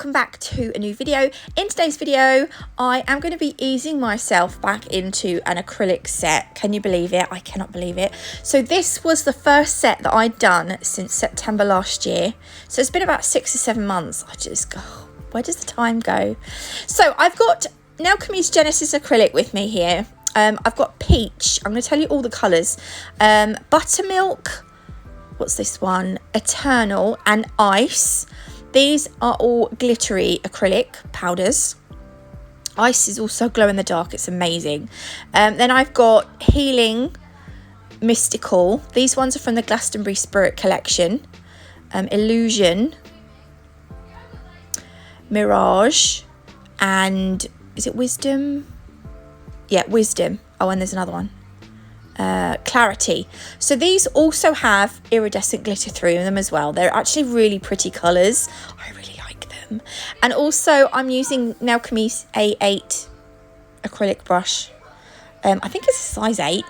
welcome back to a new video. In today's video, I am going to be easing myself back into an acrylic set. Can you believe it? I cannot believe it. So this was the first set that I'd done since September last year. So it's been about 6 or 7 months. I just go, where does the time go? So I've got Nailchemy's Genesis acrylic with me here. I've got peach. I'm going to tell you all the colours. Buttermilk. What's this one? Eternal and ice. These are all glittery acrylic powders. Ice is also glow in the dark. It's amazing. Then I've got Healing, Mystical. These ones are from the Glastonbury Spirit collection. Illusion, Mirage, and is it Wisdom? Yeah, Wisdom. Oh, and there's another one. Clarity. So these also have iridescent glitter through them as well. They're actually really pretty colours. I really like them. And also I'm using Nailchemy's A8 acrylic brush. I think it's a size 8.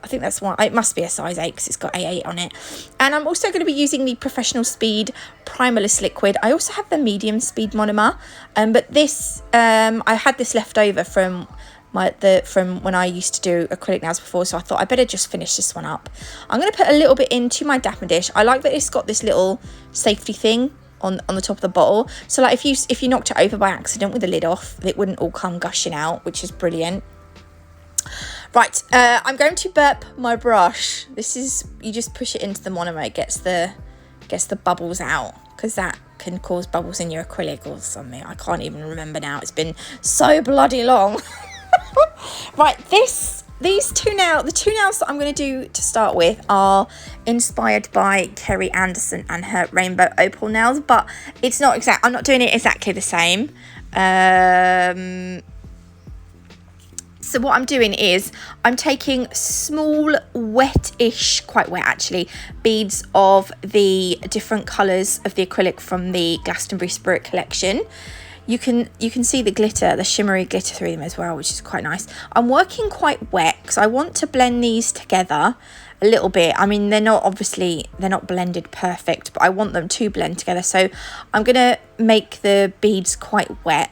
I think that's one. It must be a size 8 because it's got A8 on it. And I'm also going to be using the Professional Speed Primerless Liquid. I also have the Medium Speed Monomer. But this, I had this left over from when I used to do acrylic nails before, so I thought I better just finish this one up. I'm going to put a little bit into my dapper dish. I like that it's got this little safety thing on the top of the bottle, so like if you knocked it over by accident with the lid off, it wouldn't all come gushing out, which is brilliant. Right, I'm going to burp my brush. This is, you just push it into the monomer, it gets the bubbles out, because that can cause bubbles in your acrylic or something. I can't even remember now, it's been so bloody long. Right, the two nails that I'm going to do to start with are inspired by Kerry Anderson and her rainbow opal nails, but it's not exact. I'm not doing it exactly the same. So what I'm doing is I'm taking small, wet-ish, quite wet actually, beads of the different colours of the acrylic from the Glastonbury Spirit collection. You can see the glitter, the shimmery glitter through them as well, which is quite nice. I'm working quite wet because I want to blend these together a little bit. I mean, they're not blended perfect, but I want them to blend together. So I'm going to make the beads quite wet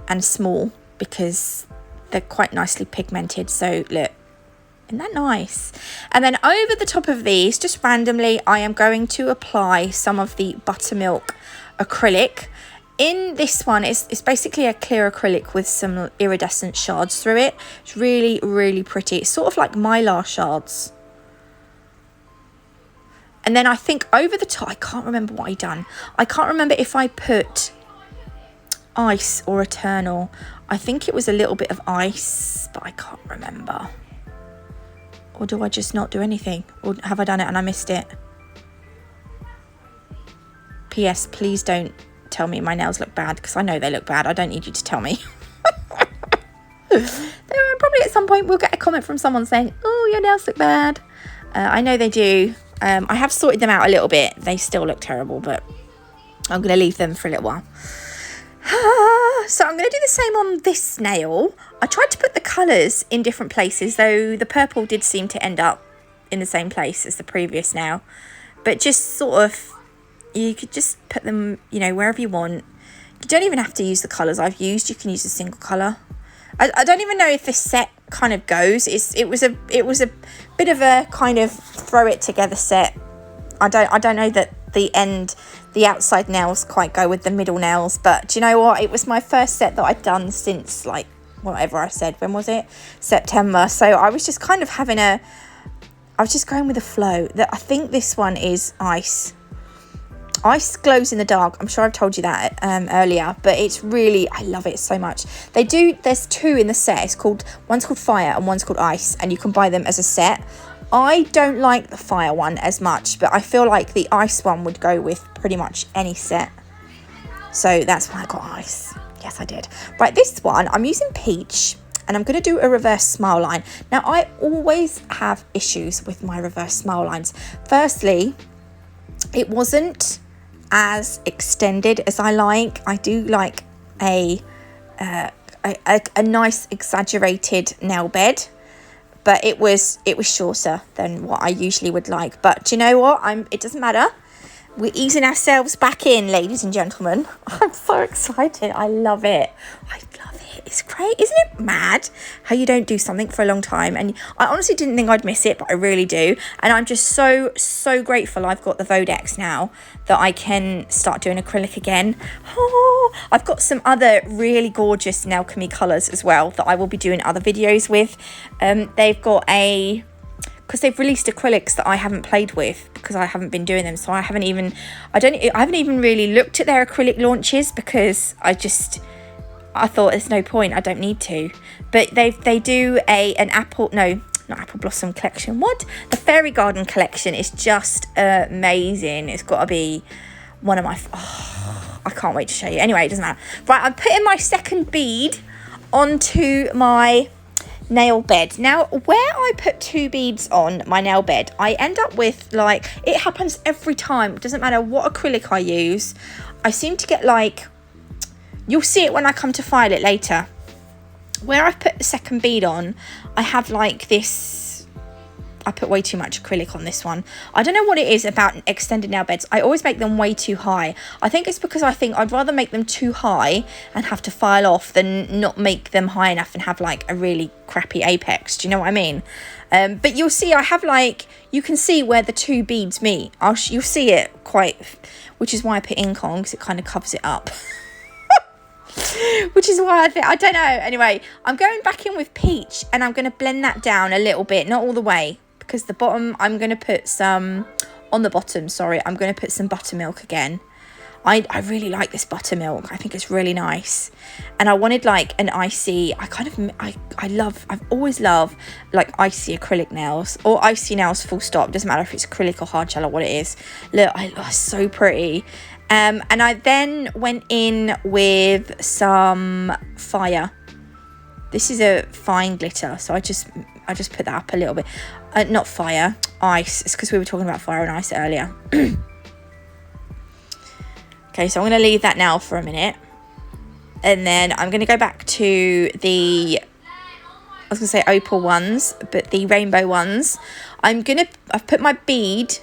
and small because they're quite nicely pigmented. So look, isn't that nice? And then over the top of these, just randomly, I am going to apply some of the Buttermilk acrylic. In this one, it's basically a clear acrylic with some iridescent shards through it. It's really, really pretty. It's sort of like mylar shards. And then I think over the top, I can't remember what I done. I can't remember if I put ice or eternal. I think it was a little bit of ice, but I can't remember. Or do I just not do anything? Or have I done it and I missed it? P.S. Please don't tell me my nails look bad, because I know they look bad. I don't need you to tell me. Probably at some point we'll get a comment from someone saying, oh, your nails look bad. I know they do. I have sorted them out a little bit. They still look terrible, but I'm going to leave them for a little while. So I'm going to do the same on this nail. I tried to put the colours in different places, though the purple did seem to end up in the same place as the previous nail. But just sort of, you could just put them, you know, wherever you want. You don't even have to use the colours I've used. You can use a single colour. I don't even know if this set kind of goes. It was a bit of a kind of throw it together set. I don't know that the outside nails quite go with the middle nails, but do you know what? It was my first set that I'd done since, like, whatever I said. When was it? September. So I was just kind of I was just going with the flow. I think this one is ice. Ice glows in the dark. I'm sure I've told you that earlier, but it's really, I love it so much. There's two in the set. One's called Fire and one's called Ice, and you can buy them as a set. I don't like the Fire one as much, but I feel like the Ice one would go with pretty much any set. So that's why I got Ice. Yes, I did. Right, this one, I'm using Peach, and I'm going to do a reverse smile line. Now, I always have issues with my reverse smile lines. Firstly, it wasn't as extended as I like. I do like a nice exaggerated nail bed, but it was shorter than what I usually would like. But do you know what? It doesn't matter. We're easing ourselves back in, ladies and gentlemen. I'm so excited. I love it. I love it. It's great. Isn't it mad how you don't do something for a long time? And I honestly didn't think I'd miss it, but I really do. And I'm just so, so grateful I've got the Vodex now that I can start doing acrylic again. Oh, I've got some other really gorgeous Nailchemy colours as well that I will be doing other videos with. They've got because they've released acrylics that I haven't played with because I haven't been doing them, so I haven't even really looked at their acrylic launches because I thought there's no point, I don't need to. But they do an apple, no, not apple blossom collection. What? The fairy garden collection is just amazing. It's got to be one of my, I can't wait to show you. Anyway, it doesn't matter. Right, I'm putting my second bead onto my nail bed. Now, where I put 2 beads on my nail bed, I end up with, like, it happens every time. It doesn't matter what acrylic I use. I seem to get, like, you'll see it when I come to file it later. Where I've put the second bead on, I have, like, this, I put way too much acrylic on this one. I don't know what it is about extended nail beds. I always make them way too high. I think it's because I think I'd rather make them too high and have to file off than not make them high enough and have like a really crappy apex. Do you know what I mean? But you'll see I have, like, you can see where the 2 beads meet. You'll see it quite, which is why I put ink on, because it kind of covers it up. Which is why I don't know. Anyway, I'm going back in with peach and I'm going to blend that down a little bit, not all the way. Because the bottom, I'm going to put some, on the bottom, sorry, I'm going to put some buttermilk again. I really like this buttermilk. I think it's really nice. And I wanted like an icy, I've always loved like icy acrylic nails or icy nails full stop. Doesn't matter if it's acrylic or hard gel or what it is. Look, it's so pretty. And I then went in with some fire. This is a fine glitter, so I just put that up a little bit. Not fire, ice. It's because we were talking about fire and ice earlier. Okay, so I'm going to leave that now for a minute. And then I'm going to go back to the, I was going to say opal ones, but the rainbow ones. I've put my bead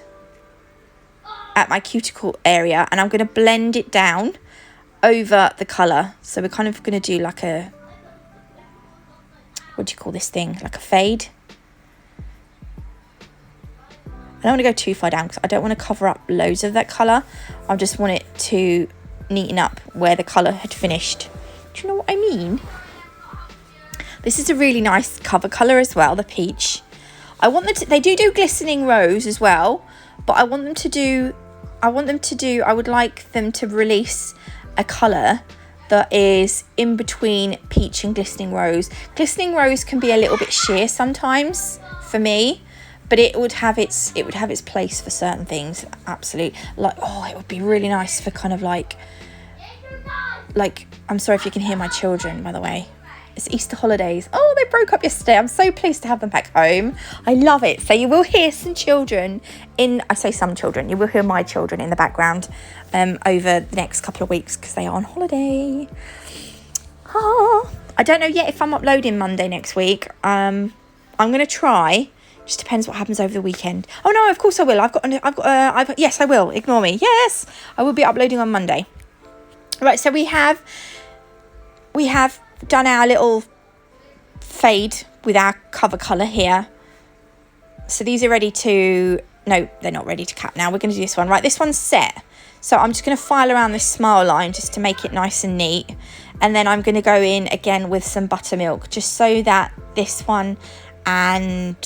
at my cuticle area and I'm going to blend it down over the colour. So we're kind of going to do like a, what do you call this thing? Like a fade. I don't want to go too far down because I don't want to cover up loads of that colour. I just want it to neaten up where the colour had finished. Do you know what I mean? This is a really nice cover colour as well, the peach. I want them to, they do glistening rose as well, but I would like them to release a colour that is in between peach and glistening rose. Glistening rose can be a little bit sheer sometimes for me, but it would have its place for certain things. Absolutely. Like, oh, it would be really nice for kind of like I'm sorry if you can hear my children, by the way. It's Easter holidays. Oh, they broke up yesterday. I'm so pleased to have them back home. I love it. So you will hear some children I say some children, you will hear my children in the background over the next couple of weeks because they are on holiday. Oh, I don't know yet if I'm uploading Monday next week. I'm going to try. Just depends what happens over the weekend. Oh no, of course I will. Yes, I will. Ignore me. Yes, I will be uploading on Monday. Right, so we have done our little fade with our cover colour here. So these are ready to, no, they're not ready to cap now. We're going to do this one. Right, this one's set. So I'm just going to file around this smile line just to make it nice and neat. And then I'm going to go in again with some buttermilk just so that this one and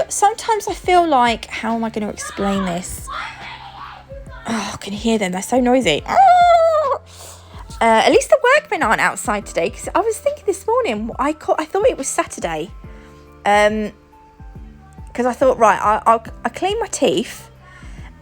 sometimes I feel like, how am I going to explain this? Oh, I can hear them. They're so noisy. Oh! At least the workmen aren't outside today because I was thinking this morning, I thought it was Saturday. Because I thought, right, I clean my teeth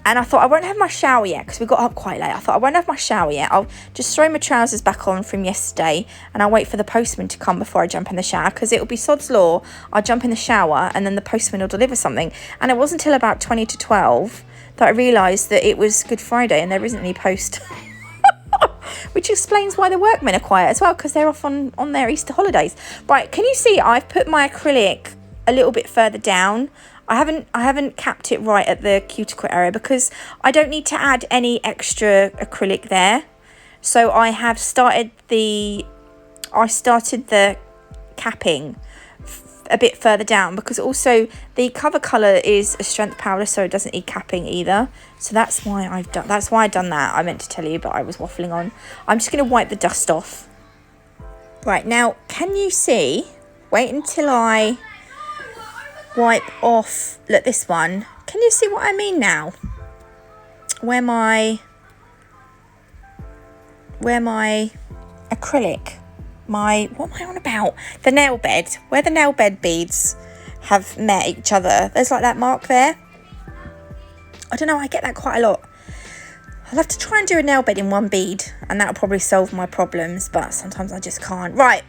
and I thought I won't have my shower yet because we got up quite late. I thought I won't have my shower yet. I'll just throw my trousers back on from yesterday and I'll wait for the postman to come before I jump in the shower because it'll be sod's law. I'll jump in the shower and then the postman will deliver something. And it wasn't until about 20 to 12 that I realised that it was Good Friday and there isn't any post. Which explains why the workmen are quiet as well because they're off on their Easter holidays. Right, can you see I've put my acrylic a little bit further down. I haven't capped it right at the cuticle area because I don't need to add any extra acrylic there. So I have started the capping a bit further down, because also the cover colour is a strength powder, so it doesn't need capping either. So that's why I've done that. I meant to tell you, but I was waffling on. I'm just going to wipe the dust off. Right, now can you see? Wait until I wipe off, look, this one. Can you see what I mean now? Where my acrylic, what am I on about? The nail bed, where the nail bed beads have met each other. There's like that mark there. I don't know, I get that quite a lot. I'll have to try and do a nail bed in one bead, and that'll probably solve my problems, but sometimes I just can't. Right,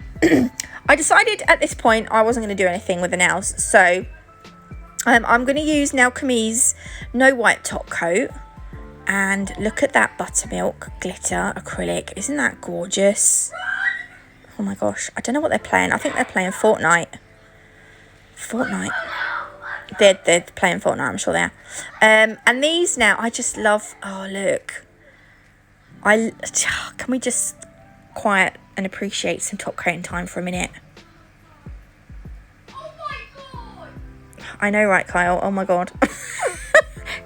I decided at this point I wasn't going to do anything with the nails, so I'm going to use Nailchemy's No White Top Coat. And look at that buttermilk glitter acrylic. Isn't that gorgeous? Oh my gosh, I don't know what they're playing. I think they're playing Fortnite. They're playing Fortnite, I'm sure they are. And these now, I just love, oh look. Can we just quiet and appreciate some top coating time for a minute? Oh my God. I know, right, Kyle? Oh my God.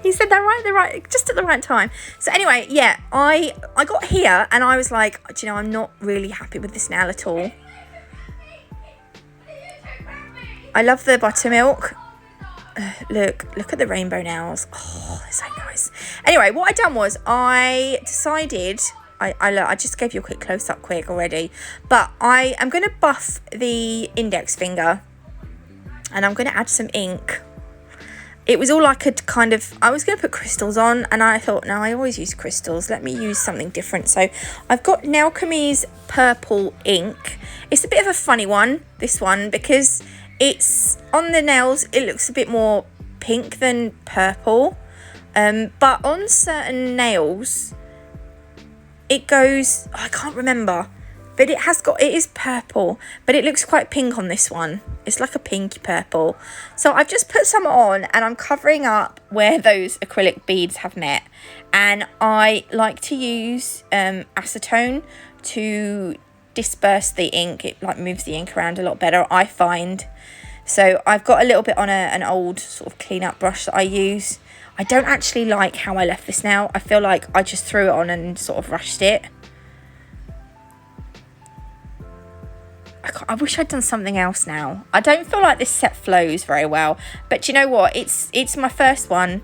He said that just at the right time. So anyway, yeah, I got here and I was like, do you know, I'm not really happy with this nail at all. I love the buttermilk. Look at the rainbow nails. Oh, they're so nice. Anyway, what I done was I decided, I just gave you a quick close-up quick already, but I am going to buff the index finger and I'm going to add some ink. It was all I could I was going to put crystals on, and I thought, no, I always use crystals. Let me use something different. So I've got Nailchemy's purple ink. It's a bit of a funny one, this one, because it's on the nails, it looks a bit more pink than purple. But on certain nails, it goes, I can't remember, but it is purple, but it looks quite pink on this one. It's like a pinky purple. So I've just put some on and I'm covering up where those acrylic beads have met. And I like to use acetone to disperse the ink. It like moves the ink around a lot better, I find. So I've got a little bit on an old sort of clean up brush that I use. I don't actually like how I left this now. I feel like I just threw it on and sort of rushed it. I wish I'd done something else now. I don't feel like this set flows very well. But you know what? It's my first one.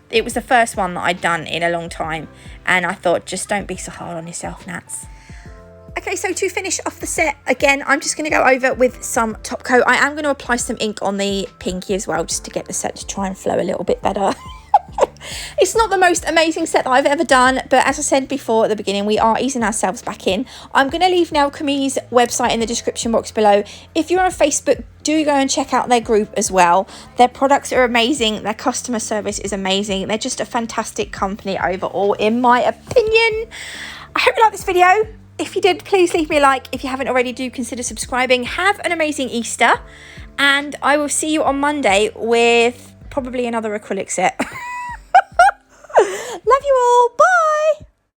It was the first one that I'd done in a long time. And I thought, just don't be so hard on yourself, Nats. Okay, so to finish off the set, again, I'm just going to go over with some top coat. I am going to apply some ink on the pinky as well, just to get the set to try and flow a little bit better. It's not the most amazing set that I've ever done, but as I said before at the beginning, we are easing ourselves back in. I'm going to leave Nailchemy's website in the description box below. If you're on Facebook, do go and check out their group as well. Their products are amazing. Their customer service is amazing. They're just a fantastic company overall, in my opinion. I hope you liked this video. If you did, please leave me a like. If you haven't already, do consider subscribing. Have an amazing Easter, and I will see you on Monday with probably another acrylic set.